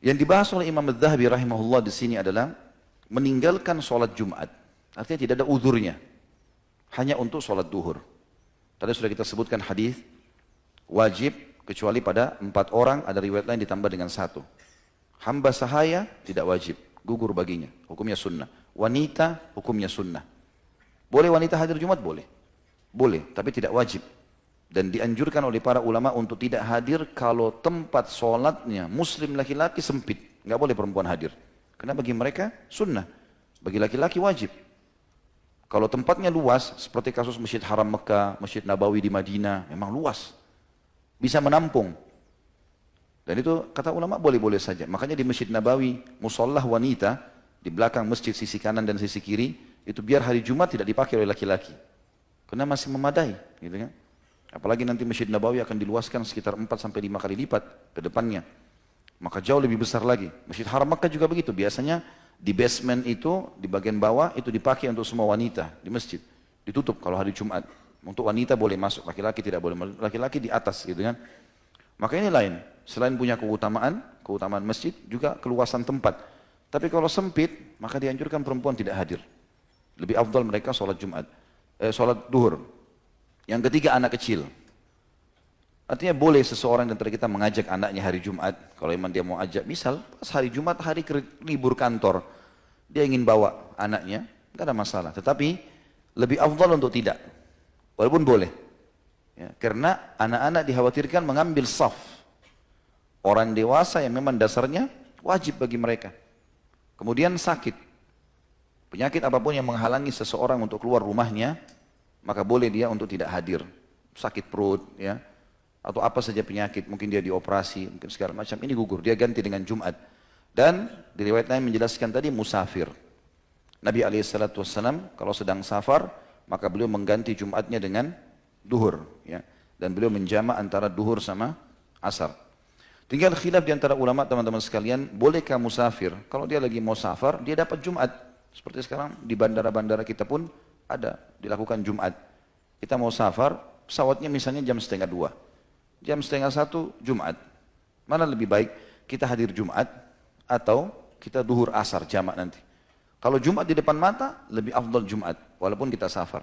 Yang dibahas oleh Imam Adz-Dzahabi rahimahullah di sini adalah meninggalkan sholat Jumat. Artinya tidak ada uzurnya, hanya untuk sholat duhur. Tadi sudah kita sebutkan hadis wajib kecuali pada 4 orang, ada riwayat lain ditambah dengan 1. Hamba sahaya tidak wajib, gugur baginya, hukumnya sunnah. Wanita hukumnya sunnah. Boleh wanita hadir Jumat? Boleh. Boleh, tapi tidak wajib. Dan dianjurkan oleh para ulama untuk tidak hadir kalau tempat sholatnya muslim laki-laki sempit. Nggak boleh perempuan hadir. Karena bagi mereka sunnah, bagi laki-laki wajib. Kalau tempatnya luas, seperti kasus Masjid Haram Mekah, Masjid Nabawi di Madinah, memang luas. Bisa menampung. Dan itu kata ulama boleh-boleh saja. Makanya di Masjid Nabawi, musollah wanita, di belakang masjid sisi kanan dan sisi kiri, itu biar hari Jumat tidak dipakai oleh laki-laki. Karena masih memadai. Gitu kan? Apalagi nanti Masjid Nabawi akan diluaskan sekitar 4-5 kali lipat ke depannya. Maka jauh lebih besar lagi. Masjid Haram Mekah juga begitu. Biasanya di basement itu, di bagian bawah itu dipakai untuk semua wanita di masjid. Ditutup kalau hari Jumat. Untuk wanita boleh masuk, laki-laki tidak boleh. Laki-laki di atas gitu kan. Maka ini lain. Selain punya keutamaan masjid juga keluasan tempat. Tapi kalau sempit, maka dianjurkan perempuan tidak hadir. Lebih afdal mereka sholat Jumat. Sholat duhur. Yang ketiga, anak kecil. Artinya boleh seseorang di antara kita mengajak anaknya hari Jumat. Kalau memang dia mau ajak, misal pas hari Jumat, hari libur kantor, dia ingin bawa anaknya, tidak ada masalah. Tetapi lebih afdal untuk tidak. Walaupun boleh. Ya, karena anak-anak dikhawatirkan mengambil saf. Orang dewasa yang memang dasarnya wajib bagi mereka. Kemudian sakit. Penyakit apapun yang menghalangi seseorang untuk keluar rumahnya, maka boleh dia untuk tidak hadir. Sakit perut, ya, atau apa saja penyakit, mungkin dia dioperasi, mungkin segala macam, ini gugur, dia ganti dengan Jumat. Dan di riwayat lain menjelaskan tadi musafir. Nabi SAW kalau sedang safar, maka beliau mengganti Jumatnya dengan duhur, ya, dan beliau menjamak antara duhur sama asar. Tinggal khilaf di antara ulama teman-teman sekalian, bolehkah musafir? Kalau dia lagi mau safar, dia dapat Jumat. Seperti sekarang di bandara-bandara kita pun ada dilakukan Jumat. Kita mau safar, pesawatnya misalnya jam 12:30. Jam 12:30 Jumat. Mana lebih baik? Kita hadir Jumat atau kita duhur asar jamak nanti. Kalau Jumat di depan mata, lebih afdal Jumat walaupun kita safar.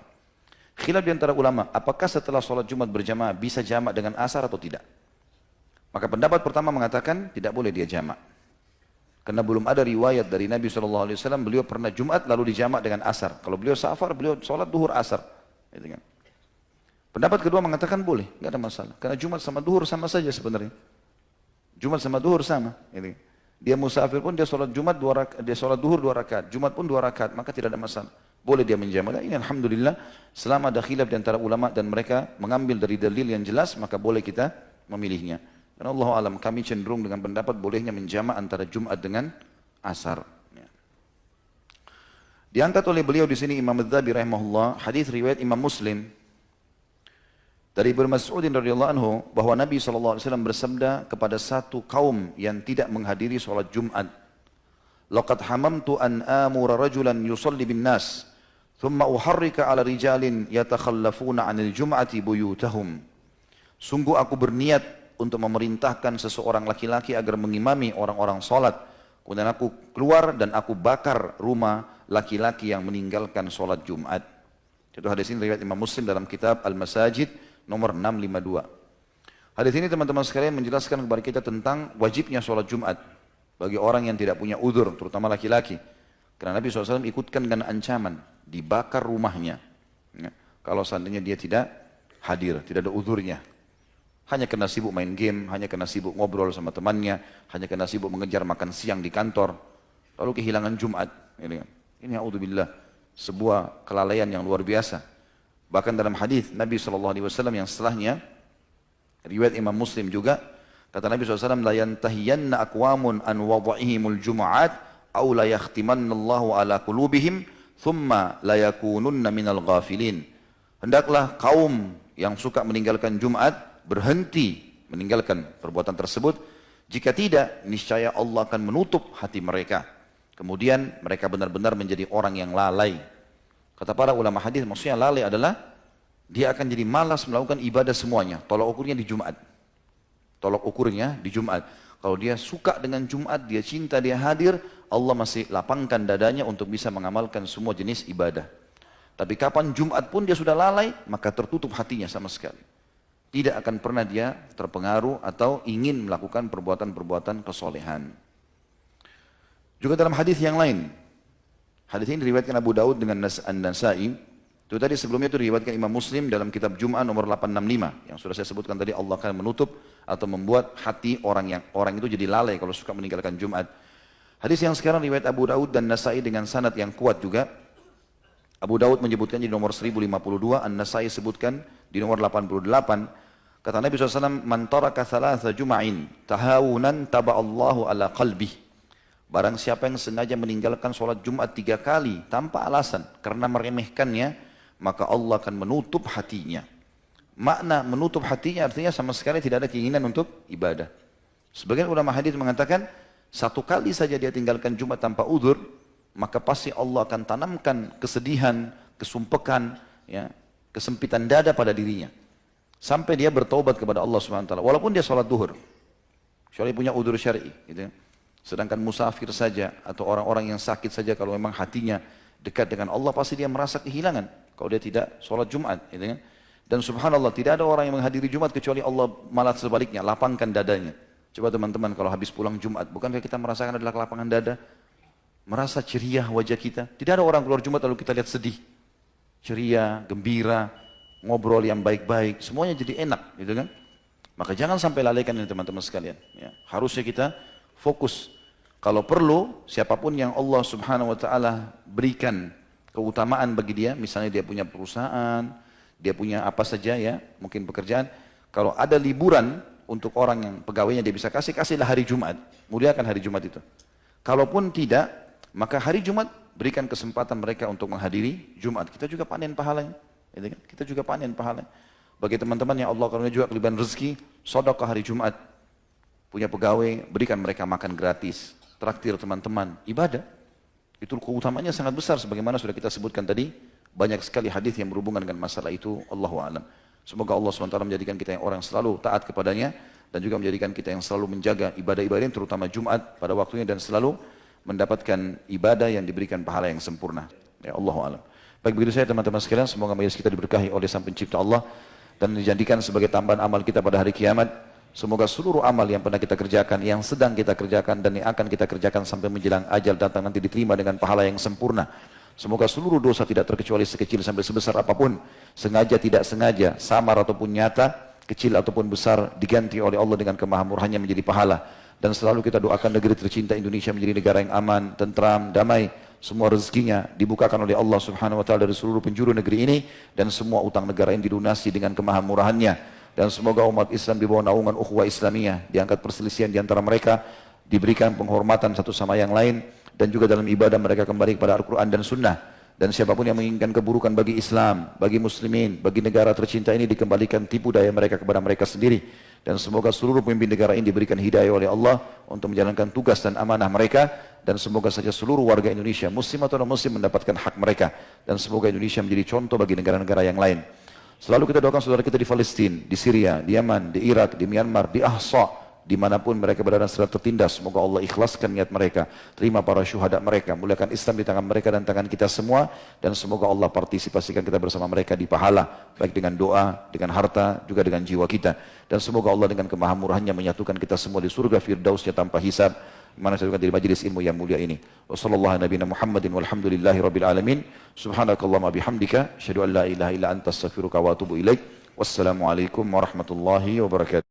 Khilaf di antara ulama, apakah setelah sholat Jumat berjamaah bisa jamak dengan asar atau tidak? Maka pendapat pertama mengatakan tidak boleh dia jamak. Karena belum ada riwayat dari Nabi SAW, beliau pernah Jumat lalu dijamak dengan asar. Kalau beliau safar, beliau sholat duhur asar. Gitu kan. Pendapat kedua mengatakan boleh, nggak ada masalah. Karena Jumat sama duhur sama saja sebenarnya. Jumat sama duhur sama. Gitu. Dia musafir pun dia sholat Jumat 2 rakaat, dia sholat duhur 2 rakaat, Jumat pun 2 rakaat, maka tidak ada masalah. Boleh dia menjamak. Ini alhamdulillah, selama ada khilaf di antara ulama dan mereka mengambil dari dalil yang jelas, maka boleh kita memilihnya. Dan Allah alam, kami cenderung dengan pendapat bolehnya menjamak antara Jumat dengan asar. Diangkat oleh beliau di sini Imam Adz-Dzahabi rahimahullah, hadis riwayat Imam Muslim dari Ibnu Mas'udin radhiyallahu anhu bahwa Nabi SAW bersabda kepada satu kaum yang tidak menghadiri sholat Jumat, "Laqad hamamtu an amura rajulan yusalli bin nas, thumma uharrika ala rijalin yatakhallafuna 'anil jum'ati buyutahum." Sungguh aku berniat untuk memerintahkan seseorang laki-laki agar mengimami orang-orang sholat. Kemudian aku keluar dan aku bakar rumah laki-laki yang meninggalkan sholat Jumat. Itu hadis ini riwayat Imam Muslim dalam kitab Al-Masajid nomor 652. Hadis ini teman-teman sekalian menjelaskan kepada kita tentang wajibnya sholat Jumat bagi orang yang tidak punya udzur, terutama laki-laki. Karena Nabi SAW ikutkan dengan ancaman, dibakar rumahnya. Ya, kalau seandainya dia tidak hadir, tidak ada udzurnya. Hanya kena sibuk main game, hanya kena sibuk ngobrol sama temannya, hanya kena sibuk mengejar makan siang di kantor, lalu kehilangan Jumat. Ini a'udzubillah, sebuah kelalaian yang luar biasa. Bahkan dalam hadis Nabi SAW yang setelahnya, riwayat Imam Muslim juga, kata Nabi SAW, "La yantahiyanna aqwamun an wada'ihimul jum'at, aw la yakhtimannallahu ala qulubihim, thumma la yakununna minal ghafilin." Hendaklah kaum yang suka meninggalkan Jumat berhenti meninggalkan perbuatan tersebut. Jika tidak, niscaya Allah akan menutup hati mereka. Kemudian mereka benar-benar menjadi orang yang lalai. Kata para ulama hadis, maksudnya lalai adalah dia akan jadi malas melakukan ibadah semuanya. Tolak ukurnya di Jumat. Tolak ukurnya di Jumat. Kalau dia suka dengan Jumat, dia cinta, dia hadir, Allah masih lapangkan dadanya untuk bisa mengamalkan semua jenis ibadah. Tapi kapan Jumat pun dia sudah lalai, maka tertutup hatinya sama sekali. Tidak akan pernah dia terpengaruh atau ingin melakukan perbuatan-perbuatan kesolehan. Juga dalam hadis yang lain, hadis ini diriwayatkan Abu Daud dengan An-Nasai. Itu tadi sebelumnya itu diriwayatkan Imam Muslim dalam kitab Jum'ah nomor 865 yang sudah saya sebutkan tadi. Allah akan menutup atau membuat hati orang itu jadi lalai kalau suka meninggalkan Jumat. Hadis yang sekarang riwayat Abu Daud dan Nasai dengan sanad yang kuat juga. Abu Daud menyebutkan di nomor 1052, An-Nasai sebutkan di nomor 88. Kata Nabi SAW, "Man taraka thalatha jum'ain tahawunan taba'allahu ala qalbih." Barang siapa yang sengaja meninggalkan sholat Jumat 3 kali tanpa alasan karena meremehkannya, maka Allah akan menutup hatinya. Makna menutup hatinya artinya sama sekali tidak ada keinginan untuk ibadah. Sebagian ulama hadis mengatakan, 1 kali saja dia tinggalkan Jumat tanpa uzur, maka pasti Allah akan tanamkan kesedihan, kesumpekan, ya, kesempitan dada pada dirinya. Sampai dia bertaubat kepada Allah SWT. Walaupun dia sholat duhur. Kecuali punya uzur syar'i. Gitu. Sedangkan musafir saja atau orang-orang yang sakit saja kalau memang hatinya dekat dengan Allah pasti dia merasa kehilangan. Kalau dia tidak sholat Jumat. Gitu kan? Dan subhanallah tidak ada orang yang menghadiri Jumat kecuali Allah malah sebaliknya. Lapangkan dadanya. Coba teman-teman kalau habis pulang Jumat. Bukankah kita merasakan adalah kelapangan dada? Merasa ceria wajah kita. Tidak ada orang keluar Jumat lalu kita lihat sedih. Ceria, gembira, ngobrol yang baik-baik. Semuanya jadi enak. Gitu kan? Maka jangan sampai lalaikan ini teman-teman sekalian. Ya. Harusnya kita fokus. Kalau perlu, siapapun yang Allah subhanahu wa ta'ala berikan keutamaan bagi dia, misalnya dia punya perusahaan, dia punya apa saja ya, mungkin pekerjaan. Kalau ada liburan untuk orang yang pegawainya dia bisa kasihlah hari Jumat. Muliakan hari Jumat itu. Kalaupun tidak, maka hari Jumat berikan kesempatan mereka untuk menghadiri Jumat. Kita juga panen pahalanya. Kita juga panen pahalanya. Bagi teman-teman yang Allah karunia juga kelebihan rezeki, sedekah hari Jumat. Punya pegawai, berikan mereka makan gratis. Traktir teman-teman, ibadah. Itu keutamanya sangat besar sebagaimana sudah kita sebutkan tadi. Banyak sekali hadis yang berhubungan dengan masalah itu. Allahu a'lam. Semoga Allah SWT menjadikan kita yang orang selalu taat kepadanya dan juga menjadikan kita yang selalu menjaga ibadah-ibadah terutama Jumat pada waktunya dan selalu mendapatkan ibadah yang diberikan pahala yang sempurna. Ya Allahu a'lam. Baik begitu saya teman-teman sekalian, semoga majelis kita diberkahi oleh Sang Pencipta Allah dan dijadikan sebagai tambahan amal kita pada hari kiamat. Semoga seluruh amal yang pernah kita kerjakan, yang sedang kita kerjakan dan yang akan kita kerjakan sampai menjelang ajal datang nanti diterima dengan pahala yang sempurna. Semoga seluruh dosa tidak terkecuali sekecil sampai sebesar apapun, sengaja tidak sengaja, samar ataupun nyata, kecil ataupun besar, diganti oleh Allah dengan kemahamurahannya menjadi pahala. Dan selalu kita doakan negeri tercinta Indonesia menjadi negara yang aman, tentram, damai. Semua rezekinya dibukakan oleh Allah subhanahu wa ta'ala dari seluruh penjuru negeri ini. Dan semua utang negara ini dilunasi dengan kemahamurahannya. Dan semoga umat Islam di bawah naungan ukhuwah Islamiyah, diangkat perselisihan di antara mereka, diberikan penghormatan satu sama yang lain, dan juga dalam ibadah mereka kembali kepada Al-Quran dan Sunnah. Dan siapapun yang menginginkan keburukan bagi Islam, bagi muslimin, bagi negara tercinta ini dikembalikan tipu daya mereka kepada mereka sendiri. Dan semoga seluruh pemimpin negara ini diberikan hidayah oleh Allah untuk menjalankan tugas dan amanah mereka. Dan semoga saja seluruh warga Indonesia, muslim atau non-muslim mendapatkan hak mereka. Dan semoga Indonesia menjadi contoh bagi negara-negara yang lain. Selalu kita doakan saudara kita di Palestina, di Syria, di Yaman, di Irak, di Myanmar, di Ahsa, dimanapun mereka berada secara tertindas. Semoga Allah ikhlaskan niat mereka, terima para syuhada mereka, muliakan Islam di tangan mereka dan tangan kita semua. Dan semoga Allah partisipasikan kita bersama mereka di pahala, baik dengan doa, dengan harta, juga dengan jiwa kita. Dan semoga Allah dengan kemahamurahannya menyatukan kita semua di surga firdausnya tanpa hisab. Mana saya di majelis ilmu yang mulia ini. Wassallallahu nabiyana Muhammadin walhamdulillahi rabbil alamin. Subhanakallahumma bihamdika asyhadu an la ilaha illa anta astaghfiruka wa atubu ilaik. Wassalamualaikum warahmatullahi wabarakatuh.